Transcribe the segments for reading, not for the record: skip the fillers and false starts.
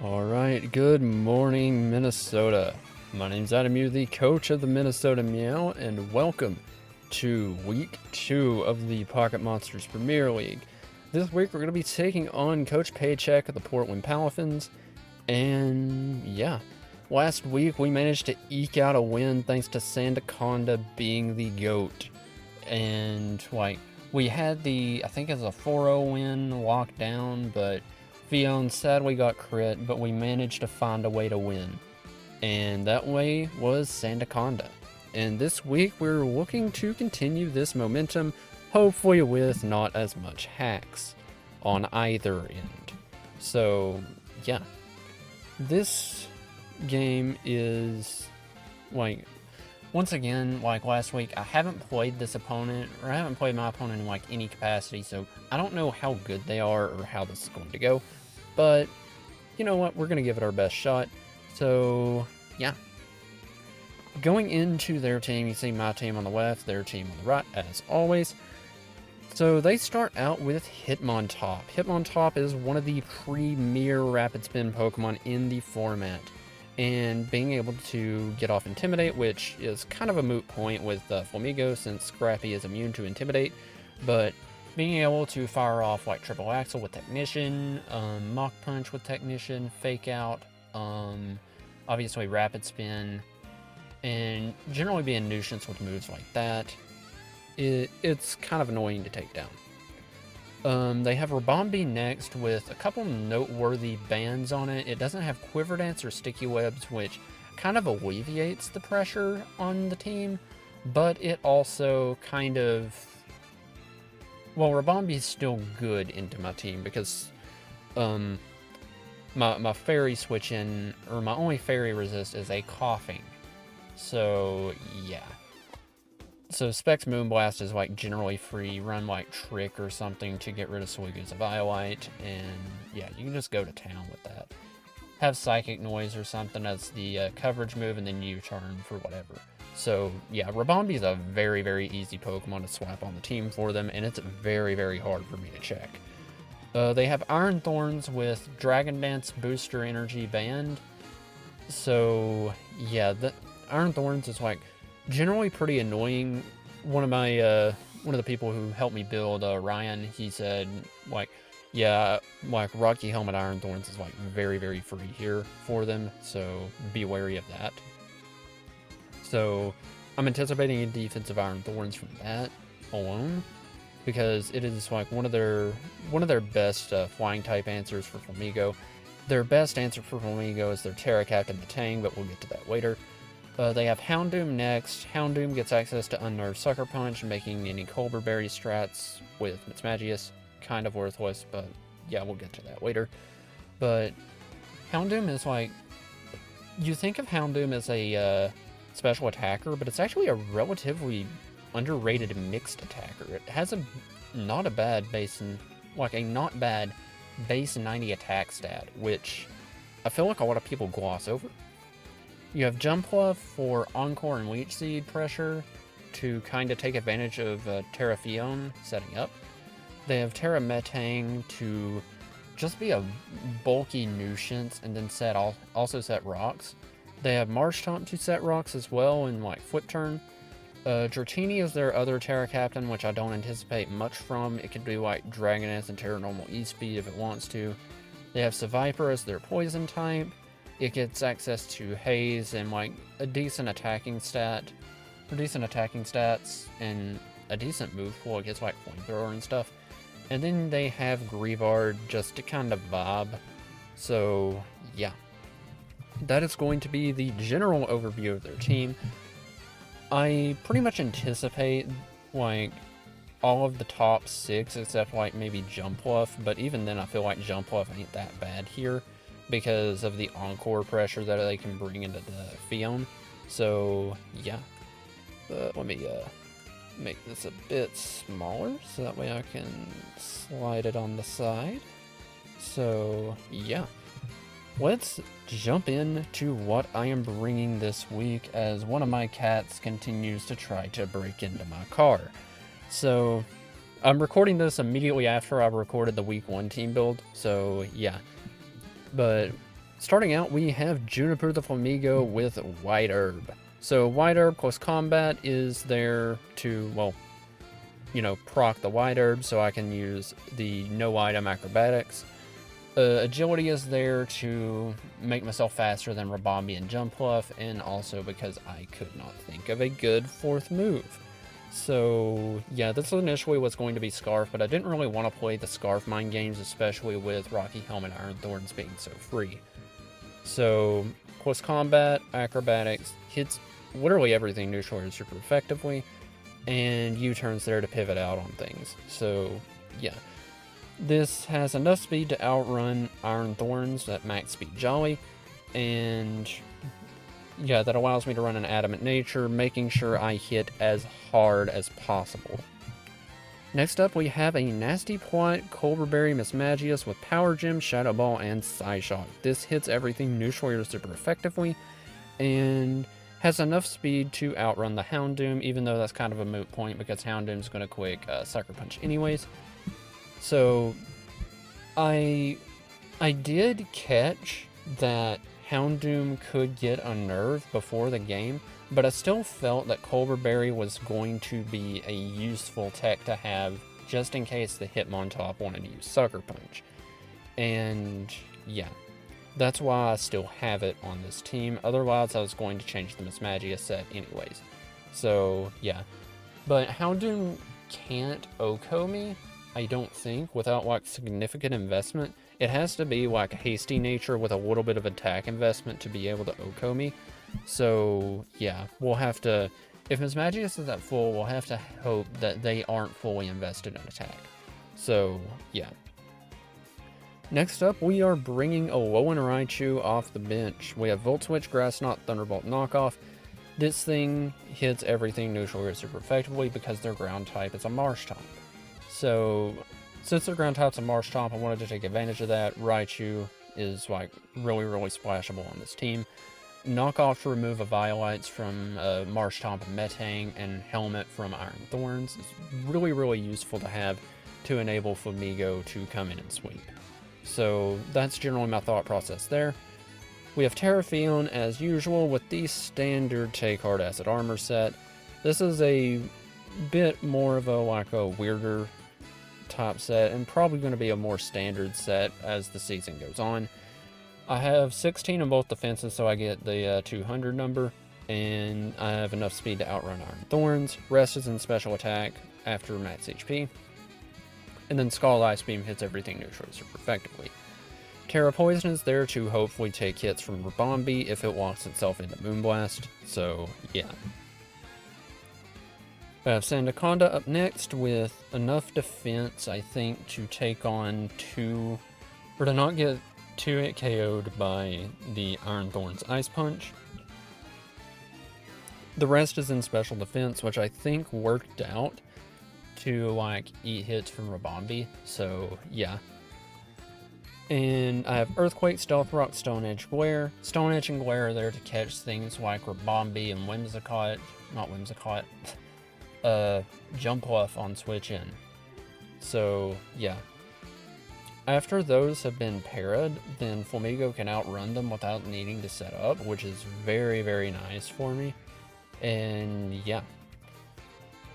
Alright, good morning, Minnesota. My name's Adamew, the coach of the Minnesota Meow, and welcome to Week 2 of the Pocket Monsters Premier League. This week we're going to be taking on Coach Paycech of the Portland Palafins, and yeah, last week we managed to eke out a win thanks to SANDACONDA being the GOAT. And, we had I think it was a 4-0 win locked down, but Fion sadly got crit, but we managed to find a way to win. And that way was SANDACONDA. And this week we're looking to continue this momentum, hopefully with not as much hacks on either end. So, yeah. This game is, once again, like last week, I haven't played this opponent, or I haven't played my opponent in any capacity, so I don't know how good they are or how this is going to go. But, you know what, we're going to give it our best shot. So, yeah. Going into their team, you see my team on the left, their team on the right, as always. So they start out with Hitmontop. Hitmontop is one of the premier rapid spin Pokemon in the format. And being able to get off Intimidate, which is kind of a moot point with Flamigo since Scrappy is immune to Intimidate, but being able to fire off Triple Axle with Technician, Mach Punch with Technician, Fake Out, obviously Rapid Spin, and generally be a nuisance with moves like that, it's kind of annoying to take down. They have Rabombi next with a couple noteworthy bans on it. It doesn't have Quiver Dance or Sticky Webs, which kind of alleviates the pressure on the team, but it also kind of... Well, Rabombi is still good into my team because my fairy switch in, or my only fairy resist is a coughing. So, yeah. So Specs Moonblast is generally free. Run Trick or something to get rid of Suigu's Violite, and yeah, you can just go to town with that. Have Psychic Noise or something as the coverage move, and then U-turn for whatever. So yeah, Rabombi is a very, very easy Pokemon to swap on the team for them, and it's very, very hard for me to check. They have Iron Thorns with Dragon Dance Booster Energy banned. So yeah, the Iron Thorns is generally pretty annoying. One of the people who helped me build Ryan, he said yeah, Rocky Helmet Iron Thorns is very, very free here for them, so be wary of that. So I'm anticipating a defensive Iron Thorns from that alone, because it is one of their best flying type answers for Flamigo. Their best answer for Flamigo is their Terra Captain the Tang, but we'll get to that later. They have Houndoom next. Houndoom gets access to Unnerved Sucker Punch, making any Colbur Berry strats with Mismagius kind of worthless, but yeah, we'll get to that later. But Houndoom is you think of Houndoom as a special attacker, but it's actually a relatively underrated mixed attacker. It has a not bad base 90 attack stat, which I feel like a lot of people gloss over. You have Jumpluff for Encore and Leech Seed pressure to kind of take advantage of Terra Fion setting up. They have Terra Metang to just be a bulky nuisance and then also set rocks. They have Marshtomp to set rocks as well in Flip Turn. Dratini is their other Terra Captain, which I don't anticipate much from. It could do Dragoness and Terra Normal E-Speed if it wants to. They have Seviper as their Poison type. It gets access to Haze and a decent attacking stats and a decent move pool. It gets Flamethrower and stuff. And then they have Greavard just to kind of vibe. So yeah, that is going to be the general overview of their team. I pretty much anticipate all of the top 6 except maybe Jumpluff, but even then I feel Jumpluff ain't that bad here, because of the Encore pressure that they can bring into the Fion. So yeah, let me make this a bit smaller so that way I can slide it on the side. So yeah, let's jump into what I am bringing this week, as one of my cats continues to try to break into my car. So I'm recording this immediately after I recorded the week 1 team build, so yeah. But starting out, we have Juniper the Flamingo with White Herb. So White Herb plus combat is there to, well, proc the White Herb so I can use the no item acrobatics. Agility is there to make myself faster than Rabombi and Jump Pluff, and also because I could not think of a good 4th move. So yeah, this initially was going to be Scarf, but I didn't really want to play the Scarf mind games, especially with Rocky Helmet Iron Thorns being so free. So plus combat, acrobatics, hits literally everything neutral and super effectively, and U-turns there to pivot out on things. So yeah. This has enough speed to outrun Iron Thorns at max speed Jolly, and yeah, that allows me to run an Adamant Nature, making sure I hit as hard as possible. Next up, we have a Nasty Plot Colberberry Mismagius with Power Gem, Shadow Ball, and Psyshock. This hits everything neutral super effectively, and has enough speed to outrun the Houndoom, even though that's kind of a moot point because Houndoom's going to quick Sucker Punch anyways. So, I did catch that Houndoom could get unnerved before the game, but I still felt that Colberberry was going to be a useful tech to have just in case the Hitmontop wanted to use Sucker Punch. And yeah, that's why I still have it on this team. Otherwise, I was going to change the Mismagius set anyways. So yeah, but Houndoom can't OHKO me, I don't think, without like significant investment. It has to be like a hasty nature with a little bit of attack investment to be able to OHKO me. So yeah, we'll have to, if Mismagius is at full, we'll have to hope that they aren't fully invested in attack. So yeah. Next up, we are bringing Alolan Raichu off the bench. We have Volt Switch, Grass Knot, Thunderbolt Knockoff. This thing hits everything neutral super effectively because their ground type is a Marsh type. So, since their ground type's a Marsh type, I wanted to take advantage of that. Raichu is like really splashable on this team. Knockoff to remove a Violites from Marsh type and Metang, and Helmet from Iron Thorns is really useful to have to enable Flamigo to come in and sweep. So that's generally my thought process there. We have Terrafion as usual with the standard Take Hard Acid Armor set. This is a bit more of a weirder top set, and probably going to be a more standard set as the season goes on. I have 16 on both defenses, so I get the 200 number, and I have enough speed to outrun Iron Thorns. Rest is in special attack after max HP, and then Scald Ice Beam hits everything neutral super effectively. Terra Poison is there to hopefully take hits from Rabombi if it locks itself into Moonblast, so yeah. I have SANDACONDA up next with enough defense, I think, to take on to not get 2-hit KO'd by the Iron Thorns Ice Punch. The rest is in special defense, which I think worked out to eat hits from Rabombi, so yeah. And I have Earthquake, Stealth Rock, Stone Edge, Glare. Stone Edge and Glare are there to catch things like Rabombi and Jump Pluff on switch in. So yeah. After those have been parried, then Flamigo can outrun them without needing to set up, which is very nice for me. And yeah.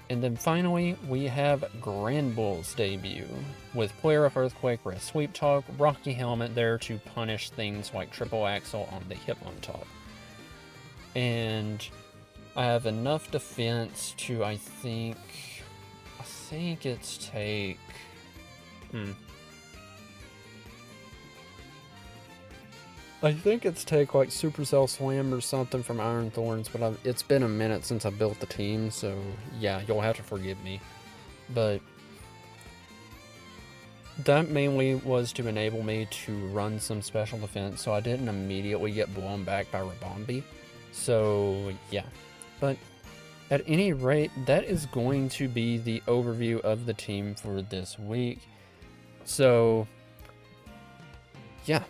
And then finally, we have Granbull's debut, with Player of Earthquake, Rest Sweep Talk, Rocky Helmet there to punish things like Triple Axle on the Hitmontop. And I have enough defense to, I think it's take... I think it's take Supercell Slam or something from Iron Thorns, but it's been a minute since I built the team, so yeah, you'll have to forgive me. But that mainly was to enable me to run some special defense, so I didn't immediately get blown back by Rabombi. So yeah, but at any rate, that is going to be the overview of the team for this week. So yeah.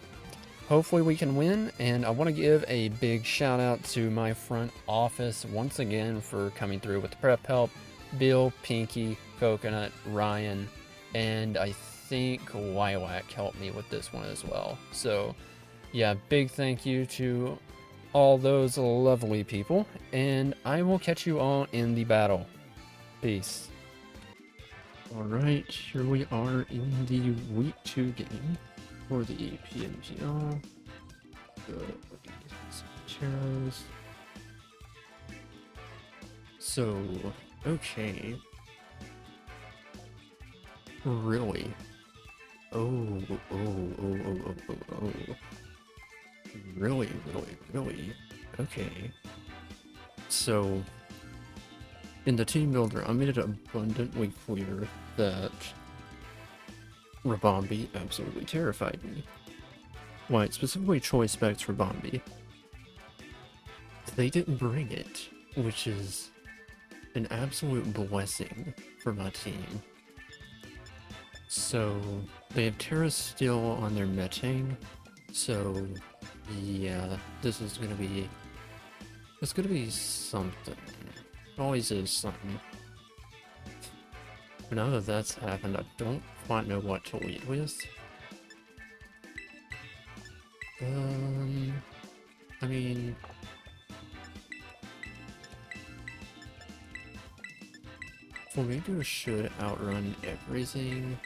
Hopefully we can win, and I want to give a big shout out to my front office once again for coming through with the prep help. Bill, Pinky, Coconut, Ryan, and I think Lilac helped me with this one as well. So yeah, big thank you to all those lovely people, and I will catch you all in the battle. Peace. Alright, here we are in the week 2 game for the PMPL. So, okay. Really? Oh. Really? Okay. So, in the team builder, I made it abundantly clear that Rabombi absolutely terrified me. Why, specifically choice specs Rabombi. They didn't bring it, which is an absolute blessing for my team. So, they have Terra still on their Metang, so yeah, this is gonna be... It's gonna be something. It always is something. But now that that's happened, I don't quite know what to lead with. I mean... Flamingo should outrun everything.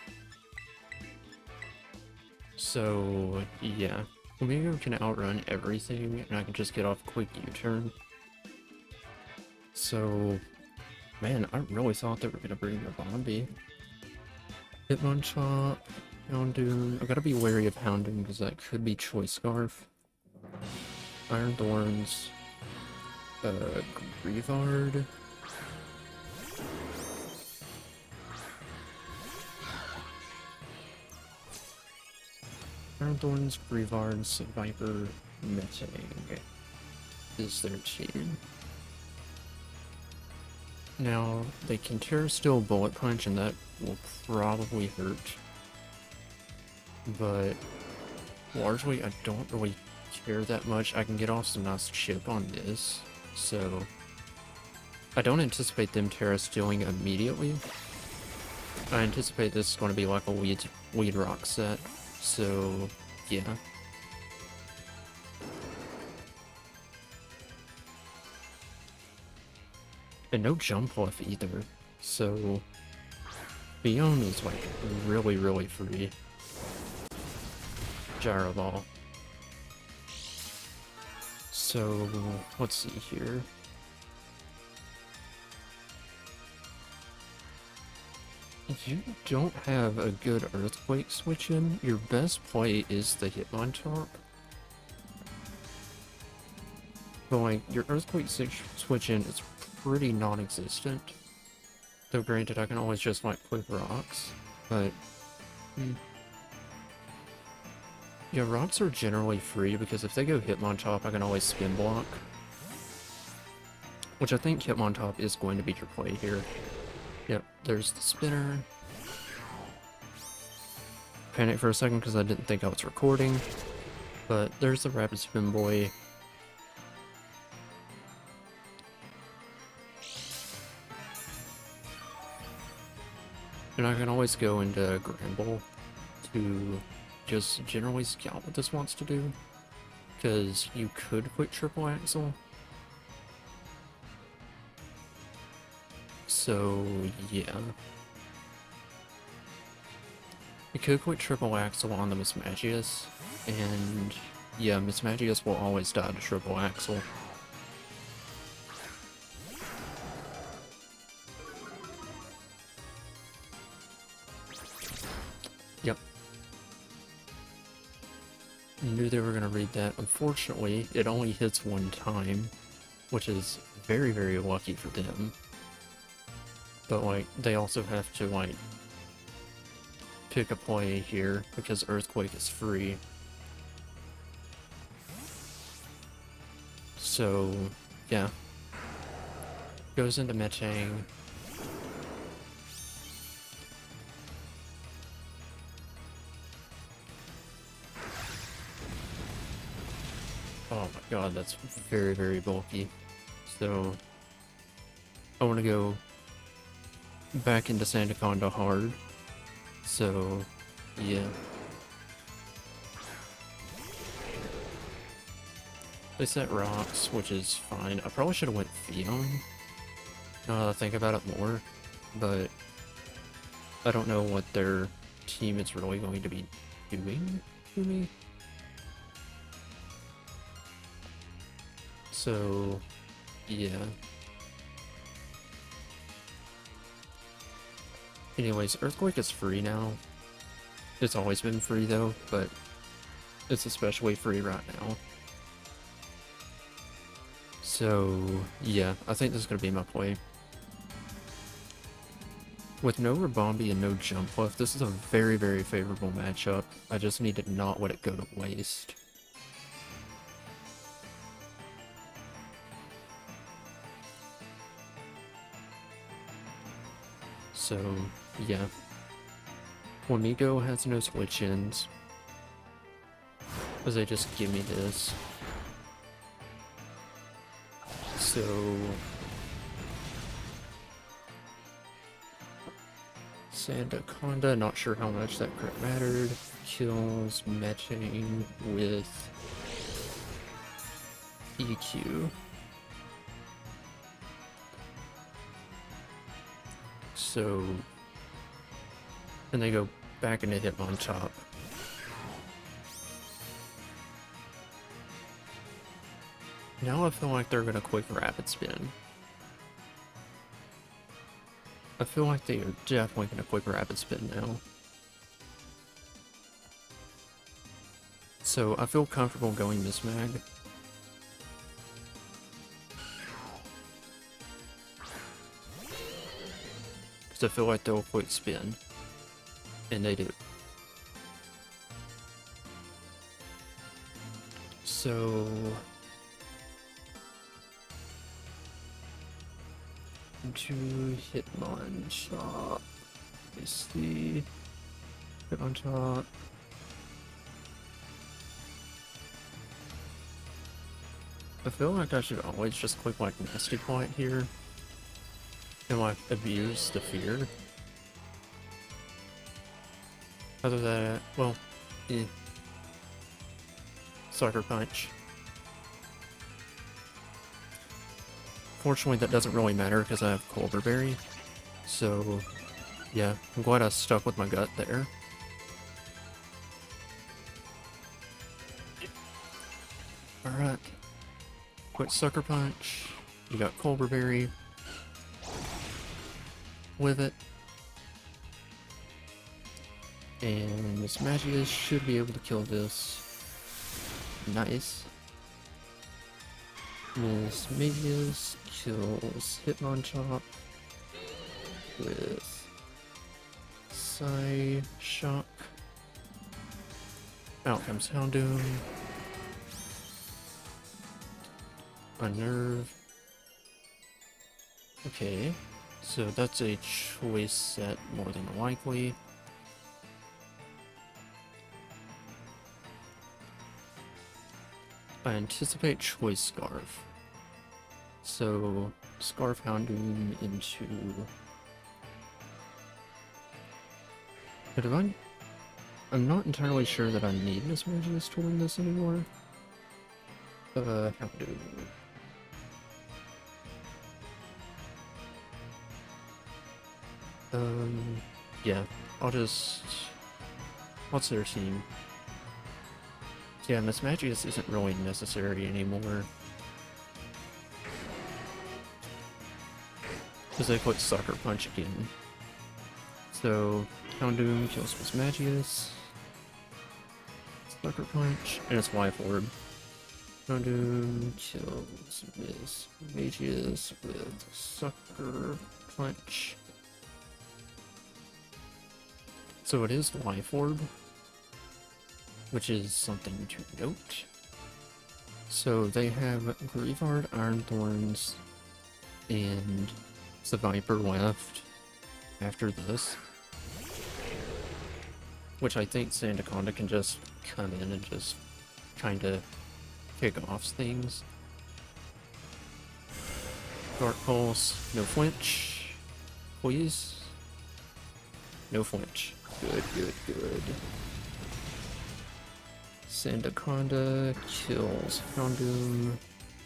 So, yeah. Flamingo can outrun everything, and I can just get off quick U-turn. So, man, I really thought they were gonna bring the Bombi. Hitmonchan, Houndoom. I gotta be wary of Houndoom because that could be Choice Scarf. Iron Thorns. Grievard. Iron Thorns, Grievard, Viper, Metang is their team. Now, they can Terra Steel Bullet Punch, and that will probably hurt. But largely, I don't really care that much. I can get off some nice chip on this, so I don't anticipate them Terra Stealing immediately. I anticipate this is going to be like a lead rock set, so yeah. And no jump off either, so Beyond is like really free. Gyro Ball. So let's see here. You don't have a good Earthquake switch in. Your best play is the Hitmonchan. But like, your Earthquake switch in is pretty non-existent. Though granted, I can always just like quick rocks, but yeah, rocks are generally free because if they go Hitmonchan, I can always spin block. Which I think Hitmonchan is going to be your play here. Yep, there's the spinner. Panic for a second because I didn't think I was recording, but there's the Rapid Spin Boy. And I can always go into Gramble to just generally scout what this wants to do, because you could quick triple axle. So yeah, you could quick triple axle on the Mismagius, and yeah, Mismagius will always die to triple axle. Yep. Knew they were going to read that. Unfortunately, it only hits one time, which is very lucky for them. But like, they also have to like pick a play here because Earthquake is free. So yeah, goes into Metang. Oh my god, that's very bulky. So I want to go back into SANDACONDA hard. So yeah. They set rocks, which is fine. I probably should have went Fion, now that I think about it more, but I don't know what their team is really going to be doing to me. So, yeah. Anyways, Earthquake is free now. It's always been free though, but it's especially free right now. So, yeah, I think this is going to be my play. With no Rabombi and no jump left, this is a very, very favorable matchup. I just need to not let it go to waste. So, yeah. Wamigo has no switch-ins, because they just give me this. So... SANDACONDA, not sure how much that crit mattered. Kills matching with EQ. So, and they go back into hit on top. Now I feel like they're gonna quick rapid spin. I feel like they are definitely gonna quick rapid spin now. So I feel comfortable going this mag. Because I feel like they'll quick spin. And they do. So... to Hitmonchan. Is the Hitmonchan. I feel like I should always just click like Nasty Point here and like abuse the fear. Other than that, well, Sucker Punch. Fortunately, that doesn't really matter because I have Colderberry. So, yeah, I'm glad I stuck with my gut there. Alright. Quick Sucker Punch. You got Colderberry. With it. And Miss Magius should be able to kill this. Nice. Miss Magius kills Hitmonchan with Psy Shock. Out comes Houndoom. Unnerve. Okay, so that's a choice set more than likely. I anticipate Choice Scarf. So, Scarf Houndoom into... But I'm not entirely sure that I need Miss Magius to win this anymore. Houndoom. Yeah, I'll just... What's their team? Yeah, Miss Magius isn't really necessary anymore. Because they put Sucker Punch again. So, Houndoom kills Miss Magius. Sucker Punch, and it's Life Orb. Houndoom kills Miss Magius with Sucker Punch. So it is Life Orb, which is something to note. So they have Grievard, Iron Thorns, and the Viper left after this. Which I think SANDACONDA can just come in and just kind of kick off things. Dark Pulse, no flinch, please. No flinch. Good, good, good. SANDACONDA kills Houndoom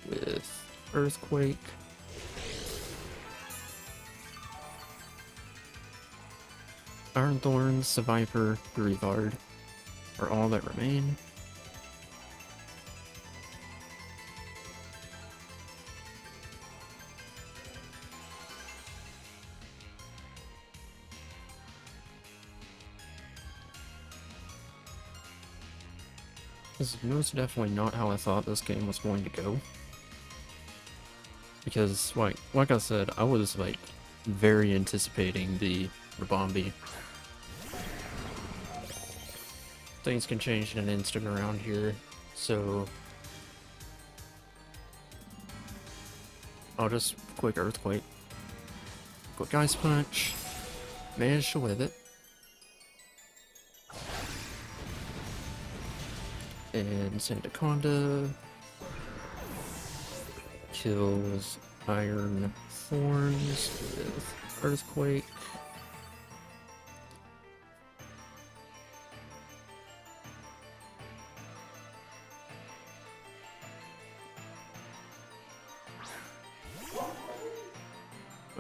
with Earthquake. Iron Thorns, Viper, Grievard are all that remain. This is most definitely not how I thought this game was going to go. Because, like I said, I was, like, very anticipating the Rabombi. Things can change in an instant around here, so I'll just quick Earthquake. Quick Ice Punch. Managed to live it. And SANDACONDA kills Iron Thorns with Earthquake.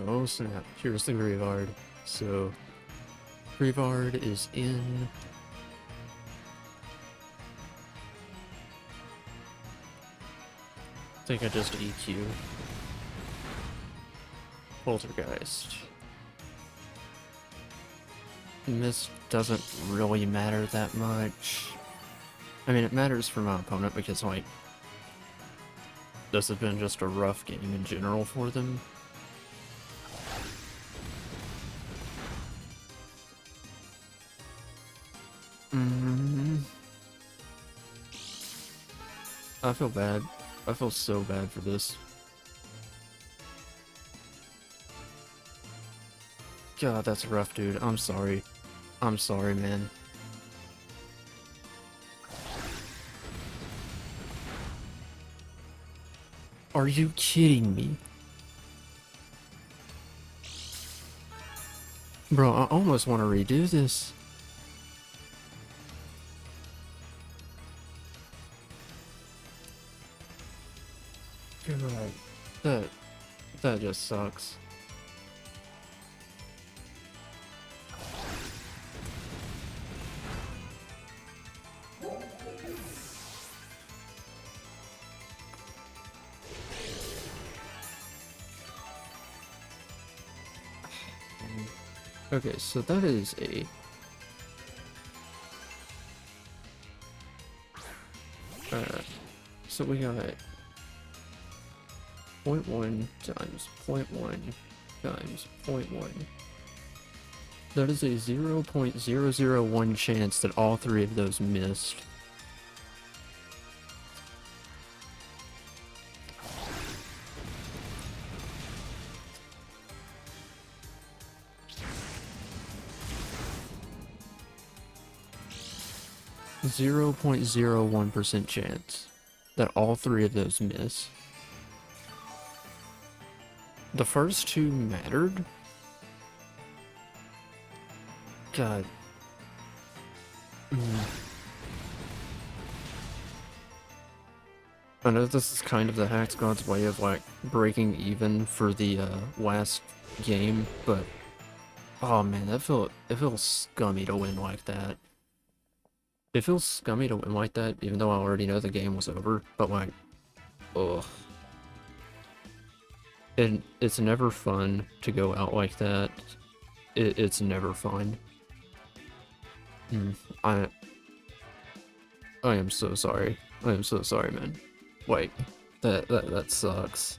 Oh snap, here's the Grievard. So, Grievard is in. I think I just EQ. Poltergeist. Miss doesn't really matter that much. I mean, it matters for my opponent because, like, this has been just a rough game in general for them. I feel bad. I feel so bad for this. God, that's rough, dude. I'm sorry. I'm sorry, man. Are you kidding me? Bro, I almost want to redo this. God, that just sucks. Okay, so that is a... so we got 0.1 times 0.1 times 0.1. That is a 0.001 chance that all three of those missed. .01% chance that all three of those miss. The first two mattered. God. I know this is kind of the Hack Squad's way of, like, breaking even for the last game, but oh man, it feels scummy to win like that. It feels scummy to win like that, even though I already know the game was over, but like, ugh. And it's never fun to go out like that. It's never fun. I am so sorry. I am so sorry, man. Like, that sucks.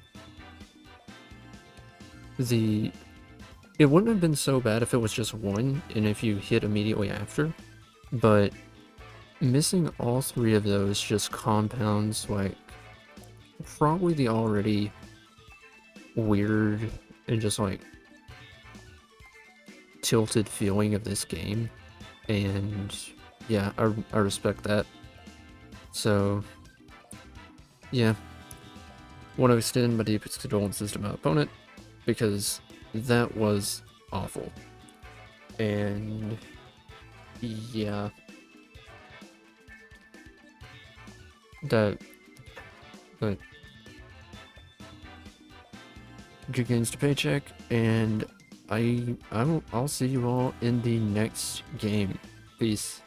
It wouldn't have been so bad if it was just one, and if you hit immediately after, but missing all three of those just compounds, like, probably the already weird and just, like, tilted feeling of this game. And yeah, I respect that. So yeah, want to extend my deepest condolences to my opponent, because that was awful. And yeah, That, but good games to Paycheck, and I'll see you all in the next game. Peace.